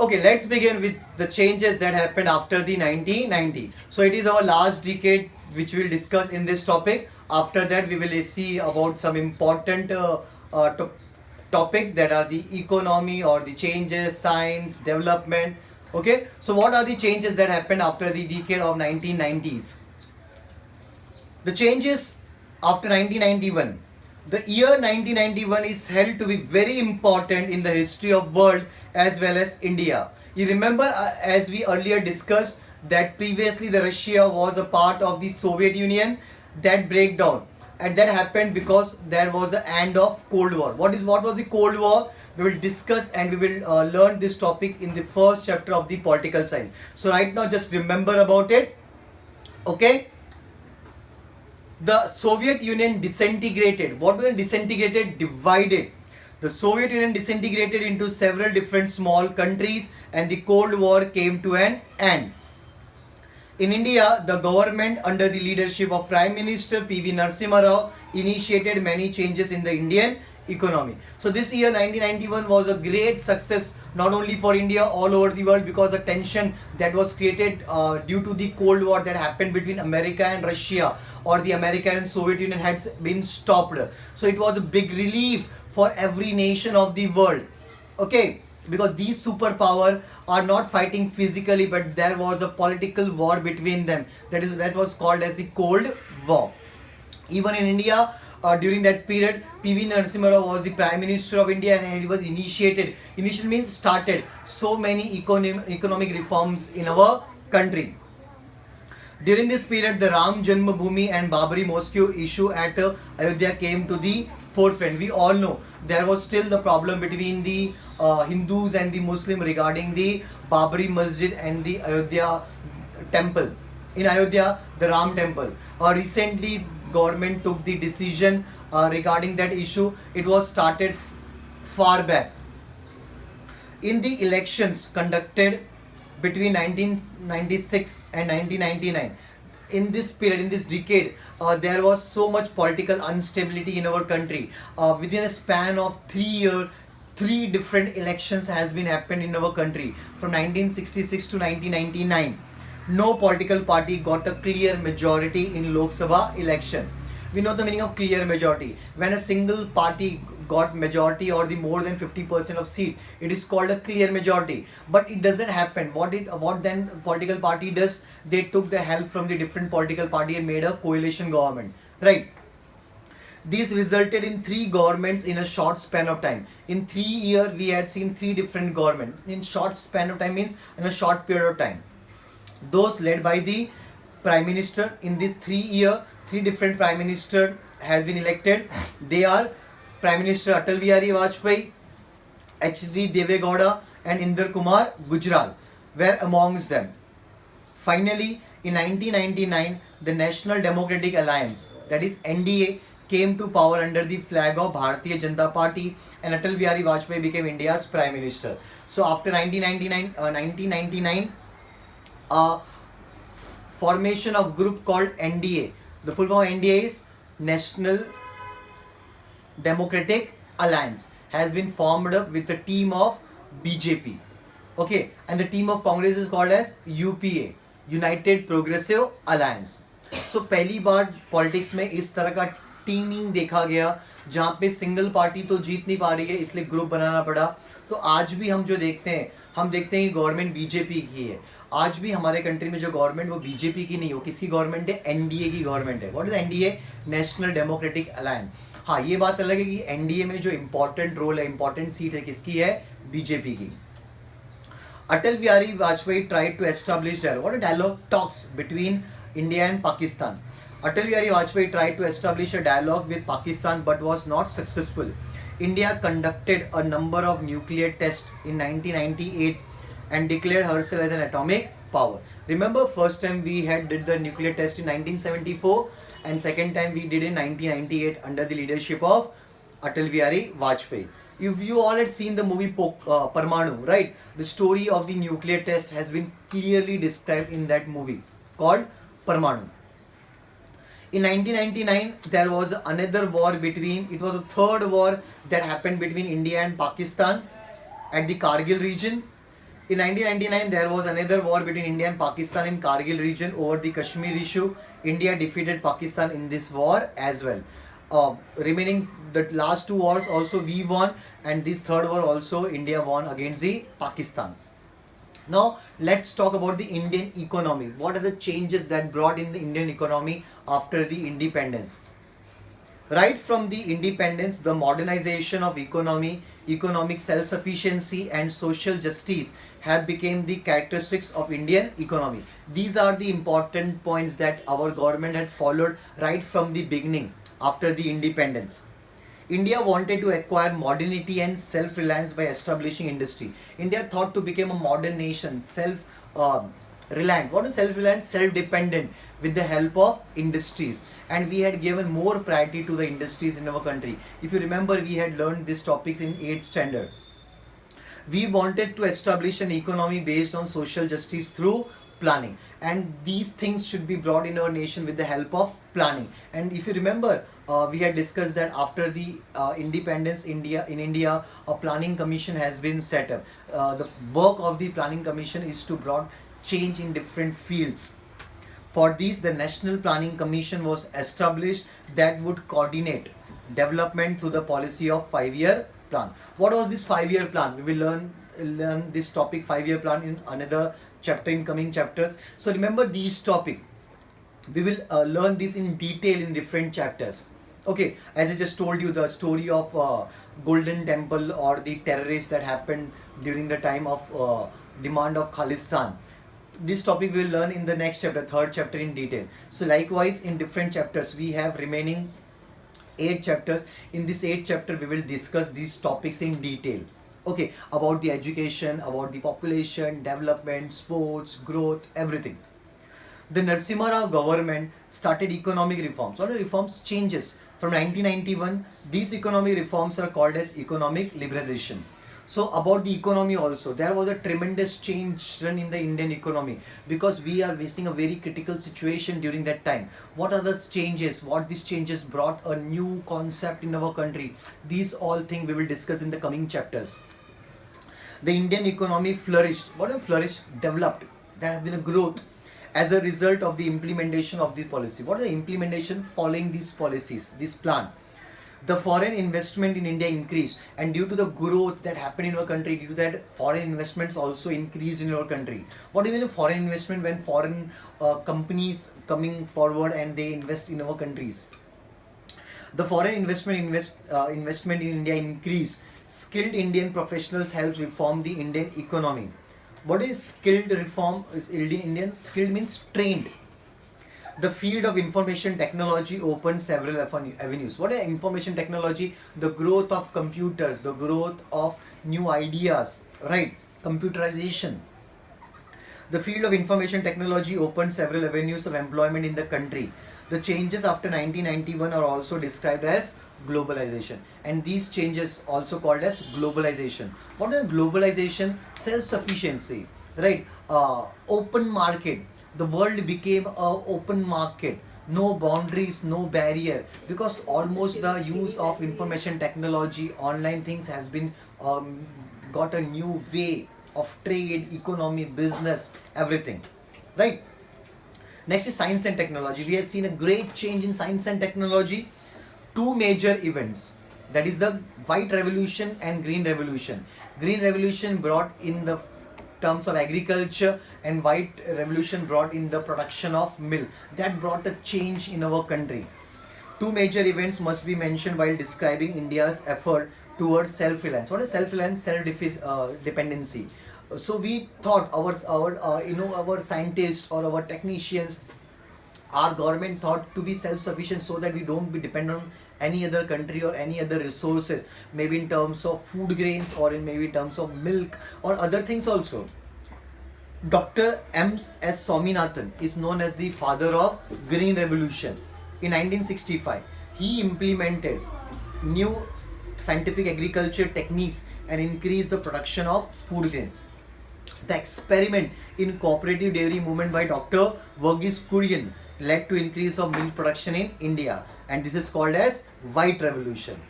Okay, let's begin with the changes that happened after the 1990. So it is our last decade which we'll discuss in this topic. After that, we will see about some important topic that are the economy or the changes, science, development. Okay, so what are the changes that happened after the decade of 1990s? The changes after 1991. The year 1991 is held to be very important in the history of world as well as India. You remember as we earlier discussed that previously the Russia was a part of the Soviet Union, that breakdown, and that happened because there was the end of Cold War. What was the Cold War? We will discuss and we will learn this topic in the first chapter of the political science. So right now just remember about it. Okay, the Soviet Union disintegrated. What was disintegrated? Divided. The Soviet Union disintegrated into several different small countries and the Cold War came to an end. In India, the government under the leadership of Prime Minister P.V. Narasimha Rao initiated many changes in the Indian economy. So this year 1991 was a great success not only for India, all over the world, because the tension that was created due to the Cold War that happened between America and Russia, or the America and Soviet Union, had been stopped. So it was a big relief for every nation of the world. Okay, because these superpower are not fighting physically, but there was a political war between them. That was called as the Cold War. Even in India, during that period, P.V. Narasimha Rao was the Prime Minister of India, and he was initiated. Initial means started so many economic reforms in our country. During this period, the Ram Janmabhoomi and Babri Mosque issue at Ayodhya came to the forefront. We all know there was still the problem between the Hindus and the Muslim regarding the Babri Masjid and the Ayodhya temple. In Ayodhya, the Ram temple. Recently, government took the decision regarding that issue. It was started far back. In the elections conducted between 1996 and 1999, in this period, in this decade, there was so much political instability in our country. Within a span of 3 years, three different elections has been happened in our country from 1966 to 1999. No political party got a clear majority in Lok Sabha election. We know the meaning of clear majority. When a single party got majority or the more than 50% of seats, it is called a clear majority. But it doesn't happen. What then political party does? They took the help from the different political party and made a coalition government. Right? This resulted in three governments in a short span of time. In 3 years, we had seen three different governments. In short span of time means in a short period of time. Those led by the Prime Minister. In this 3 years, three different Prime Minister has been elected. They are Prime Minister Atal Bihari Vajpayee, H.D. Deve Gowda and Inder Kumar Gujral were amongst them. Finally, in 1999, the National Democratic Alliance, that is NDA, came to power under the flag of Bharatiya Janata Party, and Atal Bihari Vajpayee became India's Prime Minister. So after 1999, a formation of group called NDA. The full form of NDA is National Democratic Alliance, has been formed up with a team of BJP. Okay, and the team of Congress is called as UPA, United Progressive Alliance. So पहली बार politics में इस तरह का teeming देखा गया जहाँ पे single party तो जीत नहीं पा रही है, इसलिए ग्रुप बनाना पड़ा. तो आज भी हम जो देखते हैं, हम देखते हैं कि गवर्नमेंट बीजेपी की है. आज भी हमारे कंट्री में जो गवर्नमेंट वो बीजेपी की नहीं हो, किसकी गवर्नमेंट है? एनडीए की गवर्नमेंट है. What is NDA? National democratic alliance. हाँ, ये बात अलग है कि एनडीए में जो इंपॉर्टेंट रोल है, इंपॉर्टेंट सीट है, किसकी है? बीजेपी की. Atal Bihari Vajpayee tried to establish dialogue. What a dialogue talks between India and Pakistan. Atal Bihari Vajpayee tried to establish a dialogue with Pakistan but was not successful. India conducted a number of nuclear tests in 1998 and declared herself as an atomic power. Remember, first time we did the nuclear test in 1974 and second time we did in 1998 under the leadership of Atal Bihari Vajpayee. If you all had seen the movie Parmanu, right? The story of the nuclear test has been clearly described in that movie called Parmanu. In 1999, there was another war it was a third war that happened between India and Pakistan at the Kargil region. In 1999, there was another war between India and Pakistan in Kargil region over the Kashmir issue. India defeated Pakistan in this war as well. Remaining the last two wars also we won, and this third war also India won against the Pakistan. Now let's talk about the Indian economy. What are the changes that brought in the Indian economy after the independence? Right from the independence, the modernization of economy, economic self-sufficiency and social justice have become the characteristics of Indian economy. These are the important points that our government had followed right from the beginning after the independence. India wanted to acquire modernity and self-reliance by establishing industry. India thought to become a modern nation, self-reliant. What is self-reliant? Self-dependent with the help of industries. And we had given more priority to the industries in our country. If you remember, we had learned these topics in 8th standard. We wanted to establish an economy based on social justice through planning, and these things should be brought in our nation with the help of planning. And if you remember, we had discussed that after the independence in India, a planning commission has been set up. The work of the planning commission is to bring change in different fields. For this, the National Planning Commission was established that would coordinate development through the policy of 5-year plan. What was this 5-year plan? We will learn this topic 5-year plan in another chapter, in coming chapters. So remember these topic. We will learn this in detail in different chapters. Okay, as I just told you the story of Golden Temple or the terrorists that happened during the time of demand of Khalistan. This topic we will learn in the next chapter, third chapter, in detail. So likewise, in different chapters, we have remaining 8 chapters. In this 8th chapter, we will discuss these topics in detail. Okay, about the education, about the population, development, sports, growth, everything. The Narasimha Rao government started economic reforms. What are reforms? Changes. From 1991, these economic reforms are called as economic liberalization. So about the economy also, there was a tremendous change done in the Indian economy because we are facing a very critical situation during that time. What are the changes? What these changes brought a new concept in our country? These all things we will discuss in the coming chapters. The Indian economy flourished. What have flourished? Developed. There has been a growth as a result of the implementation of the policy. What is the implementation following these policies, this plan? The foreign investment in India increased, and due to the growth that happened in our country, due to that, foreign investments also increased in our country. What do you mean foreign investment? When foreign companies coming forward and they invest in our countries. The foreign investment in India increased. Skilled Indian professionals helped reform the Indian economy. What is skilled reform? Is Indian skilled means trained. The field of information technology opened several avenues. What is information technology? The growth of computers, the growth of new ideas, right? Computerization. The field of information technology opened several avenues of employment in the country. The changes after 1991 are also described as globalization, and these changes also called as globalization. What is globalization? Self-sufficiency, right? Open market. The world became an open market. No boundaries, no barrier, because almost the use of information technology, online things has been got a new way of trade, economy, business, everything, right? Next is science and technology. We have seen a great change in science and technology. 2 major events, that is the White Revolution and Green Revolution. Green Revolution brought in the terms of agriculture, and White Revolution brought in the production of milk. That brought a change in our country. 2 major events must be mentioned while describing India's effort towards self-reliance. What is self-reliance? Self-dependency. So we thought our scientists or our technicians, our government thought to be self-sufficient so that we don't be dependent on any other country or any other resources, maybe in terms of food grains or in maybe terms of milk or other things also. Dr. M.S. Swaminathan is known as the father of Green Revolution. In 1965, he implemented new scientific agriculture techniques and increased the production of food grains. The experiment in cooperative dairy movement by Dr. Verghese Kurian led to increase of milk production in India, and this is called as White Revolution,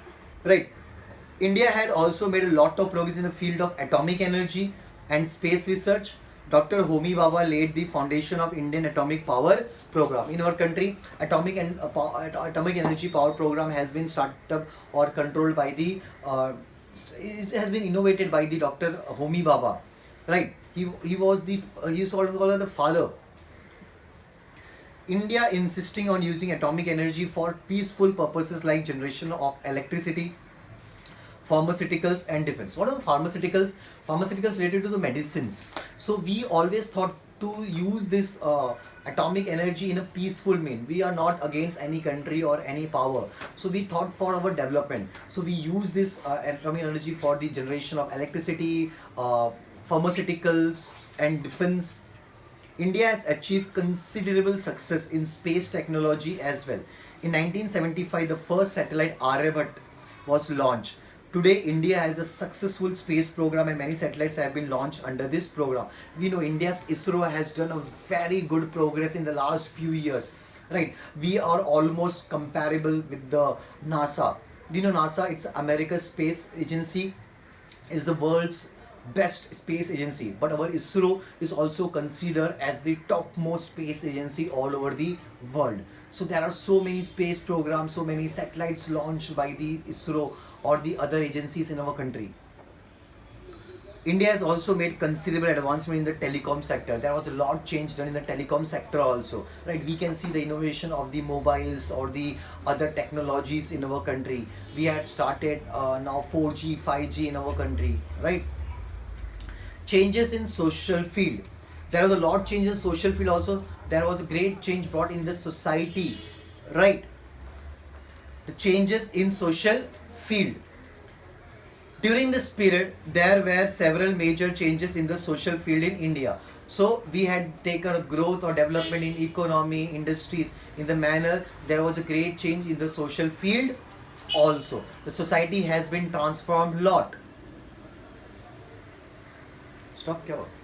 right? India had also made a lot of progress in the field of atomic energy and space research. Dr. Homi Bhabha laid the foundation of Indian atomic power program. In our country, atomic energy power program has been started up or controlled by the it has been innovated by the Dr. Homi Bhabha, right? He was the he is also called the father. India insisting on using atomic energy for peaceful purposes like generation of electricity, pharmaceuticals and defense. What are pharmaceuticals? Pharmaceuticals related to the medicines. So we always thought to use this atomic energy in a peaceful mean. We are not against any country or any power. So we thought for our development. So we use this atomic energy for the generation of electricity, pharmaceuticals and defense. India has achieved considerable success in space technology as well. In 1975, the first satellite Aryabhat was launched. Today, India has a successful space program and many satellites have been launched under this program. We know India's ISRO has done a very good progress in the last few years. Right? We are almost comparable with the NASA. We know NASA, it's America's space agency, is the world's best space agency, but our ISRO is also considered as the topmost space agency all over the world. So there are so many space programs, so many satellites launched by the ISRO or the other agencies in our country. India has also made considerable advancement in the telecom sector. There was a lot change done in the telecom sector also, right? We can see the innovation of the mobiles or the other technologies in our country. We had started now 4G, 5G in our country, right? Changes in social field. There was a lot change in social field also. There was a great change brought in the society, right? The changes in social field. During this period, there were several major changes in the social field in India. So we had taken a growth or development in economy, industries. In the manner, there was a great change in the social field also. The society has been transformed a lot. Stop क्या हुआ?